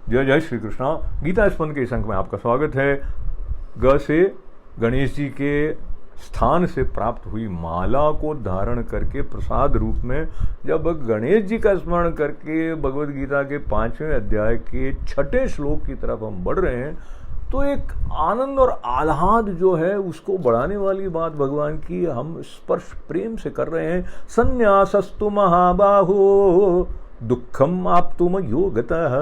जय जय श्री कृष्णा। गीता स्पंद के इस अंक में आपका स्वागत है। ग से गणेश जी के स्थान से प्राप्त हुई माला को धारण करके प्रसाद रूप में जब गणेश जी का स्मरण करके भगवद गीता के 5वें अध्याय के 6ठे श्लोक की तरफ हम बढ़ रहे हैं, तो एक आनंद और आह्लाद जो है उसको बढ़ाने वाली बात भगवान की हम स्पर्श प्रेम से कर रहे हैं। संन्यासस्तु महाबाहो दुखम आप्तुम योगतः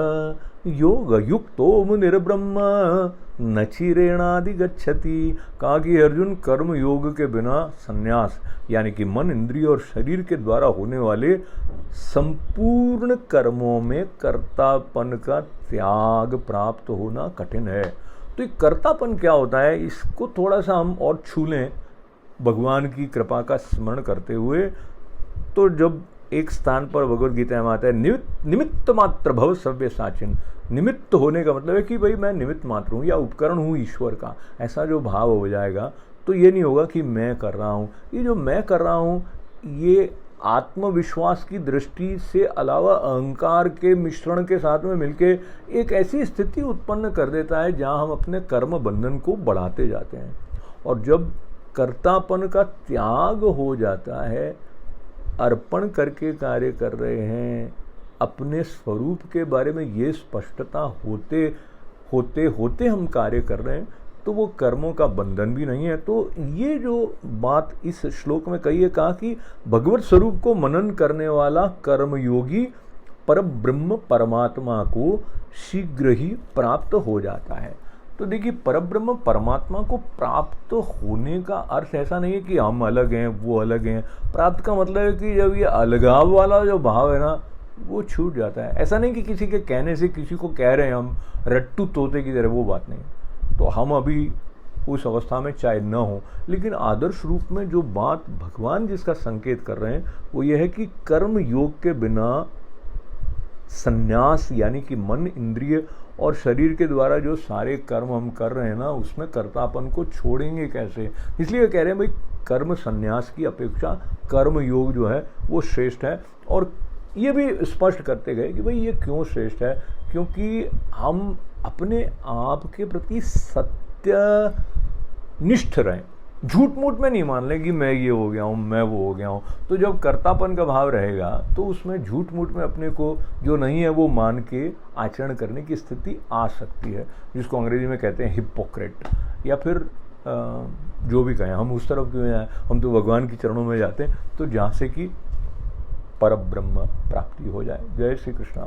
योग युक्तो मुनिर्ब्रह्म न चिरेणादि गच्छति। कहा कि अर्जुन, कर्म योग के बिना संन्यास यानी कि मन, इंद्रिय और शरीर के द्वारा होने वाले संपूर्ण कर्मों में कर्तापन का त्याग प्राप्त होना कठिन है। तो ये कर्तापन क्या होता है, इसको थोड़ा सा हम और छू लें भगवान की कृपा का स्मरण करते हुए। तो जब एक स्थान पर भगवद गीता में आता है निमित्त मात्र भव सव्य साचिन। निमित्त होने का मतलब है कि भाई मैं निमित्त मात्र हूँ या उपकरण हूँ ईश्वर का, ऐसा जो भाव हो जाएगा तो ये नहीं होगा कि मैं कर रहा हूँ। ये जो मैं कर रहा हूँ ये आत्मविश्वास की दृष्टि से अलावा अहंकार के मिश्रण के साथ में मिलके एक ऐसी स्थिति उत्पन्न कर देता है जहाँ हम अपने कर्म बंधन को बढ़ाते जाते हैं। और जब कर्तापन का त्याग हो जाता है, अर्पण करके कार्य कर रहे हैं, अपने स्वरूप के बारे में ये स्पष्टता होते होते होते हम कार्य कर रहे हैं, तो वो कर्मों का बंधन भी नहीं है। तो ये जो बात इस श्लोक में कही है, कहा कि भगवत स्वरूप को मनन करने वाला कर्मयोगी परब्रह्म परमात्मा को शीघ्र ही प्राप्त हो जाता है। तो देखिए, परब्रह्म परमात्मा को प्राप्त होने का अर्थ ऐसा नहीं है कि हम अलग हैं वो अलग हैं। प्राप्त का मतलब है कि जब ये अलगाव वाला जो भाव है ना वो छूट जाता है। ऐसा नहीं कि किसी के कहने से किसी को कह रहे हैं हम रट्टू तोते की तरह, वो बात नहीं। तो हम अभी उस अवस्था में चाहे न हो, लेकिन आदर्श रूप में जो बात भगवान जिसका संकेत कर रहे हैं वो ये है कि कर्म योग के बिना संन्यास यानी कि मन, इंद्रिय और शरीर के द्वारा जो सारे कर्म हम कर रहे हैं ना, उसमें कर्तापन को छोड़ेंगे कैसे। इसलिए कह रहे हैं भाई कर्म संन्यास की अपेक्षा कर्म योग जो है वो श्रेष्ठ है। और ये भी स्पष्ट करते गए कि भाई ये क्यों श्रेष्ठ है, क्योंकि हम अपने आप के प्रति सत्यनिष्ठ रहें, झूठ मूठ में नहीं मान लें कि मैं ये हो गया हूँ, मैं वो हो गया हूँ। तो जब कर्तापन का भाव रहेगा तो उसमें झूठ मूठ में अपने को जो नहीं है वो मान के आचरण करने की स्थिति आ सकती है, जिसको अंग्रेजी में कहते हैं हिपोक्रेट, या फिर जो भी कहें। हम उस तरफ क्यों जाएं, हम तो भगवान के चरणों में जाते हैं, तो जहाँ से कि परब्रह्म प्राप्ति हो जाए। जय श्री कृष्ण।